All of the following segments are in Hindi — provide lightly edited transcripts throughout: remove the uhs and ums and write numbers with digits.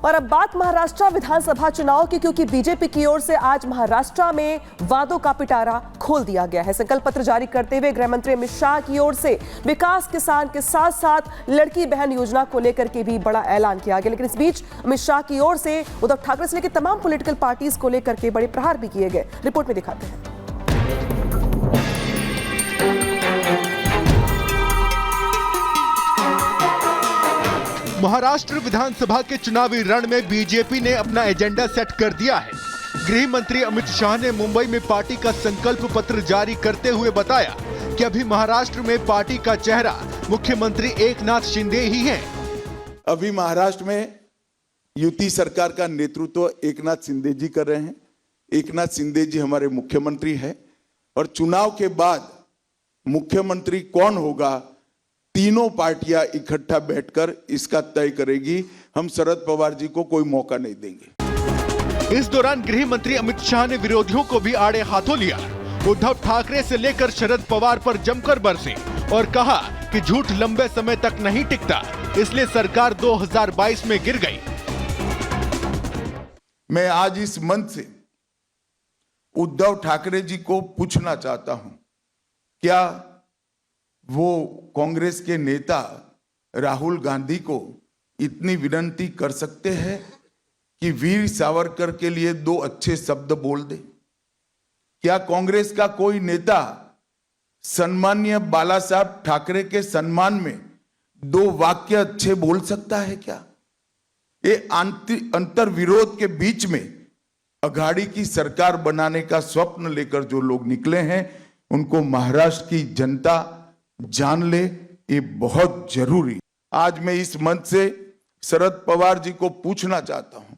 और अब बात महाराष्ट्र विधानसभा चुनाव की, क्योंकि बीजेपी की ओर से आज महाराष्ट्र में वादों का पिटारा खोल दिया गया है। संकल्प पत्र जारी करते हुए गृह मंत्री अमित शाह की ओर से विकास किसान के साथ साथ लड़की बहन योजना को लेकर के भी बड़ा ऐलान किया गया। लेकिन इस बीच अमित शाह की ओर से उद्धव ठाकरे से लेकर तमाम पॉलिटिकल पार्टीज को लेकर के बड़े प्रहार भी किए गए। रिपोर्ट में दिखाते हैं। महाराष्ट्र विधानसभा के चुनावी रण में बीजेपी ने अपना एजेंडा सेट कर दिया है। गृह मंत्री अमित शाह ने मुंबई में पार्टी का संकल्प पत्र जारी करते हुए बताया कि अभी महाराष्ट्र में पार्टी का चेहरा मुख्यमंत्री एकनाथ शिंदे ही हैं। अभी महाराष्ट्र में युति सरकार का नेतृत्व एकनाथ शिंदे जी कर रहे हैं। एकनाथ शिंदे जी हमारे मुख्यमंत्री हैं और चुनाव के बाद मुख्यमंत्री कौन होगा, तीनों पार्टियां इकट्ठा बैठकर इसका तय करेगी। हम शरद पवार जी को कोई मौका नहीं देंगे। इस दौरान गृह मंत्री अमित शाह ने विरोधियों को भी आड़े हाथों लिया। उद्धव ठाकरे से लेकर शरद पवार पर जमकर बरसे और कहा कि झूठ लंबे समय तक नहीं टिकता, इसलिए सरकार 2022 में गिर गई। मैं आज इस मंच से उद्धव ठाकरे जी को पूछना चाहता हूं, क्या वो कांग्रेस के नेता राहुल गांधी को इतनी विनती कर सकते हैं कि वीर सावरकर के लिए 2 अच्छे शब्द बोल दे? क्या कांग्रेस का कोई नेता सम्माननीय बाला साहब ठाकरे के सम्मान में 2 वाक्य अच्छे बोल सकता है क्या? ये अंतर विरोध के बीच में अघाड़ी की सरकार बनाने का स्वप्न लेकर जो लोग निकले हैं, उनको महाराष्ट्र की जनता जान ले, ये बहुत जरूरी। आज मैं इस मंच से शरद पवार जी को पूछना चाहता हूं,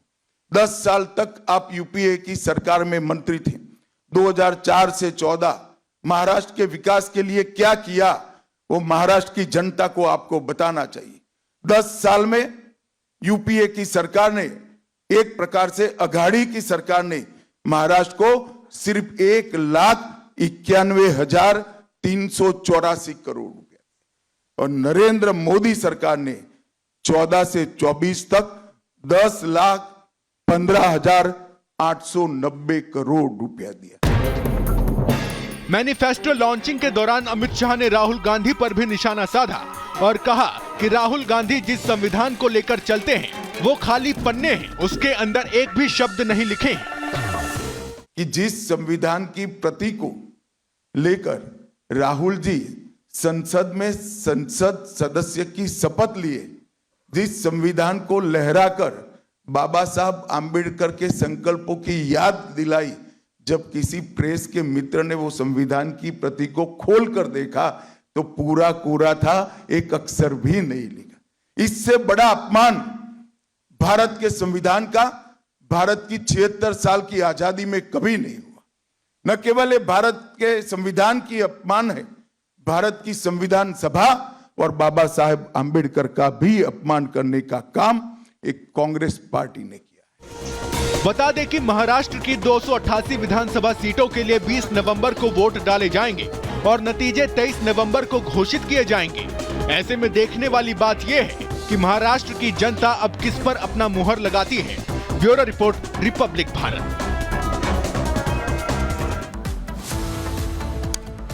10 साल तक आप यूपीए की सरकार में मंत्री थे। 2004 से 14 महाराष्ट्र के विकास के लिए क्या किया, वो महाराष्ट्र की जनता को आपको बताना चाहिए। 10 साल में यूपीए की सरकार ने, एक प्रकार से अघाड़ी की सरकार ने महाराष्ट्र को सिर्फ 1,91,384 करोड़ रुपया और नरेंद्र मोदी सरकार ने 14 से 24 तक 10,15,890 करोड़ रुपया दिया। मैनिफेस्टो लॉन्चिंग के दौरान अमित शाह ने राहुल गांधी पर भी निशाना साधा और कहा कि राहुल गांधी जिस संविधान को लेकर चलते हैं वो खाली पन्ने हैं, उसके अंदर एक भी शब्द नहीं लिखे हैं। कि जिस संविधान की प्रति को लेकर राहुल जी संसद में संसद सदस्य की शपथ लिए, जिस संविधान को लहराकर बाबा साहब आंबेडकर के संकल्पों की याद दिलाई, जब किसी प्रेस के मित्र ने वो संविधान की प्रति को खोल कर देखा तो पूरा कोरा था, एक अक्षर भी नहीं लिखा। इससे बड़ा अपमान भारत के संविधान का भारत की 76 साल की आजादी में कभी नहीं हुआ। न केवल ये भारत के संविधान की अपमान है, भारत की संविधान सभा और बाबा साहेब आंबेडकर का भी अपमान करने का काम एक कांग्रेस पार्टी ने किया। बता दें कि महाराष्ट्र की 288 विधानसभा सीटों के लिए 20 नवंबर को वोट डाले जाएंगे और नतीजे 23 नवंबर को घोषित किए जाएंगे। ऐसे में देखने वाली बात यह है कि महाराष्ट्र की जनता अब किस पर अपना मुहर लगाती है। Bureau report, Republic Bharat.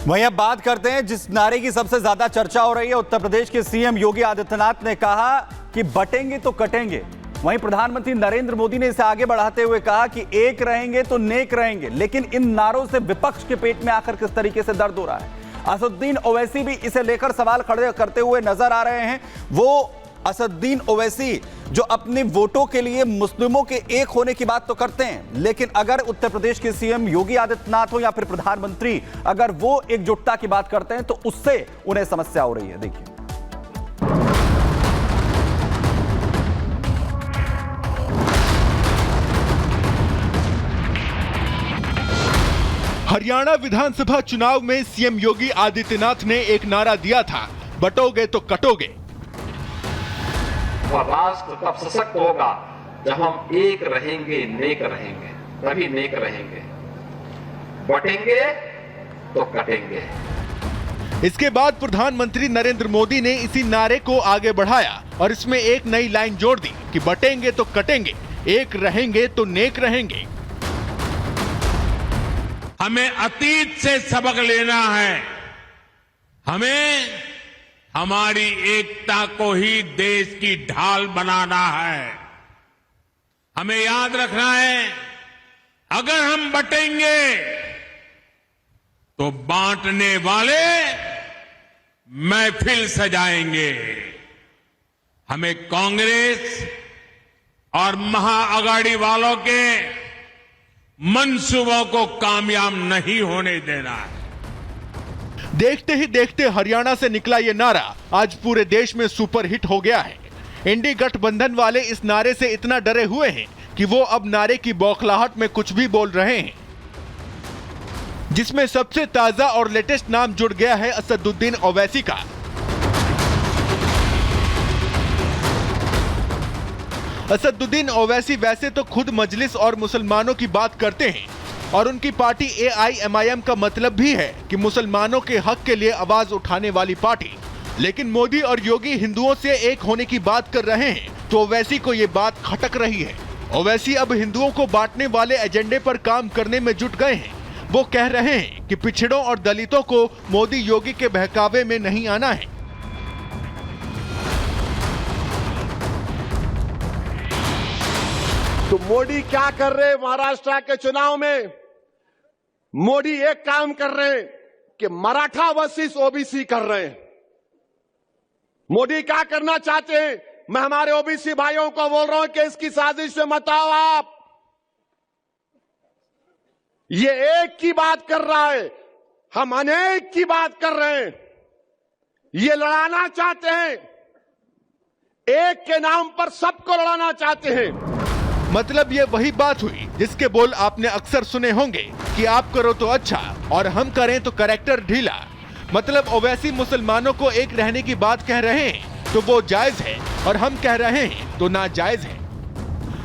वहीं अब बात करते हैं जिस नारे की सबसे ज्यादा चर्चा हो रही है। उत्तर प्रदेश के सीएम योगी आदित्यनाथ ने कहा कि बटेंगे तो कटेंगे। वहीं प्रधानमंत्री नरेंद्र मोदी ने इसे आगे बढ़ाते हुए कहा कि एक रहेंगे तो नेक रहेंगे। लेकिन इन नारों से विपक्ष के पेट में आकर किस तरीके से दर्द हो रहा है, असदुद्दीन ओवैसी भी इसे लेकर सवाल खड़े करते हुए नजर आ रहे हैं। वो असदुद्दीन ओवैसी जो अपने वोटों के लिए मुस्लिमों के एक होने की बात तो करते हैं, लेकिन अगर उत्तर प्रदेश के सीएम योगी आदित्यनाथ हो या फिर प्रधानमंत्री, अगर वो एकजुटता की बात करते हैं तो उससे उन्हें समस्या हो रही है। देखिए, हरियाणा विधानसभा चुनाव में सीएम योगी आदित्यनाथ ने एक नारा दिया था, बटोगे तो कटोगे। राष्ट्र तब सशक्त होगा जब हम एक रहेंगे, नेक रहेंगे, तभी नेक रहेंगे। बटेंगे तो कटेंगे। इसके बाद प्रधानमंत्री नरेंद्र मोदी ने इसी नारे को आगे बढ़ाया और इसमें एक नई लाइन जोड़ दी कि बटेंगे तो कटेंगे, एक रहेंगे तो नेक रहेंगे। हमें अतीत से सबक लेना है। हमें हमारी एकता को ही देश की ढाल बनाना है। हमें याद रखना है, अगर हम बटेंगे तो बांटने वाले महफिल सजाएंगे। हमें कांग्रेस और महाअघाड़ी वालों के मंसूबों को कामयाब नहीं होने देना है। देखते ही देखते हरियाणा से निकला ये नारा आज पूरे देश में सुपरहिट हो गया है। इंडी गठबंधन वाले इस नारे से इतना डरे हुए हैं कि वो अब नारे की बौखलाहट में कुछ भी बोल रहे हैं, जिसमें सबसे ताजा और लेटेस्ट नाम जुड़ गया है असदुद्दीन ओवैसी का। असदुद्दीन ओवैसी वैसे तो खुद मजलिस और मुसलमानों की बात करते हैं और उनकी पार्टी AIMIM का मतलब भी है कि मुसलमानों के हक के लिए आवाज उठाने वाली पार्टी। लेकिन मोदी और योगी हिंदुओं से एक होने की बात कर रहे हैं तो ओवैसी को ये बात खटक रही है। ओवैसी अब हिंदुओं को बांटने वाले एजेंडे पर काम करने में जुट गए हैं। वो कह रहे हैं कि पिछड़ों और दलितों को मोदी योगी के बहकावे में नहीं आना है। तो मोदी क्या कर रहे हैं महाराष्ट्र के चुनाव में? मोदी एक काम कर रहे हैं कि मराठा वर्सेस ओबीसी कर रहे हैं। मोदी क्या करना चाहते हैं? मैं हमारे ओबीसी भाइयों को बोल रहा हूं कि इसकी साजिश में मत आओ आप। ये एक की बात कर रहा है, हम अनेक की बात कर रहे हैं। ये लड़ाना चाहते हैं, एक के नाम पर सबको लड़ाना चाहते हैं। मतलब ये वही बात हुई जिसके बोल आपने अक्सर सुने होंगे कि आप करो तो अच्छा और हम करें तो कैरेक्टर ढीला। मतलब ओवैसी मुसलमानों को एक रहने की बात कह रहे हैं तो वो जायज है और हम कह रहे हैं तो नाजायज है।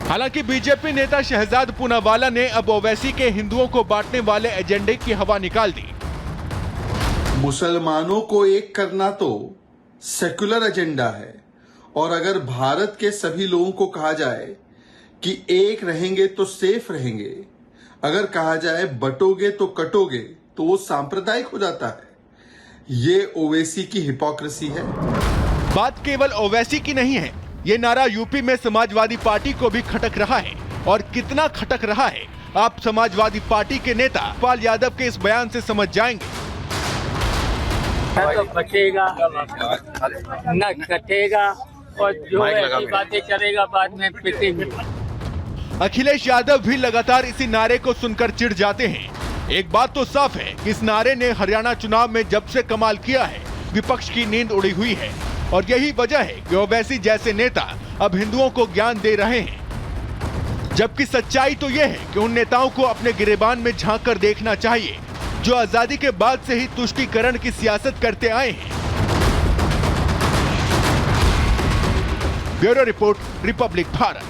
हालांकि बीजेपी नेता शहजाद पूनावाला ने अब ओवैसी के हिंदुओं को बांटने वाले एजेंडे की हवा निकाल दी। मुसलमानों को एक करना तो सेक्युलर एजेंडा है और अगर भारत के सभी लोगों को कहा जाए कि एक रहेंगे तो सेफ रहेंगे, अगर कहा जाए बटोगे तो कटोगे, तो वो सांप्रदायिक हो जाता है। ये ओवैसी की हिपोक्रेसी है। बात केवल ओवैसी की नहीं है, ये नारा यूपी में समाजवादी पार्टी को भी खटक रहा है। और कितना खटक रहा है आप समाजवादी पार्टी के नेता पाल यादव के इस बयान से समझ जाएंगे। तो बचेगा न कटेगा और जो ऐसी बातें करेगा बाद में पिटेंगे। अखिलेश यादव भी लगातार इसी नारे को सुनकर चिढ़ जाते हैं। एक बात तो साफ है कि इस नारे ने हरियाणा चुनाव में जब से कमाल किया है, विपक्ष की नींद उड़ी हुई है। और यही वजह है कि ओवैसी जैसे नेता अब हिंदुओं को ज्ञान दे रहे हैं। जबकि सच्चाई तो यह है कि उन नेताओं को अपने गिरेबान में झांक कर देखना चाहिए जो आजादी के बाद से ही तुष्टीकरण की सियासत करते आए हैं। Bureau report, Republic Bharat.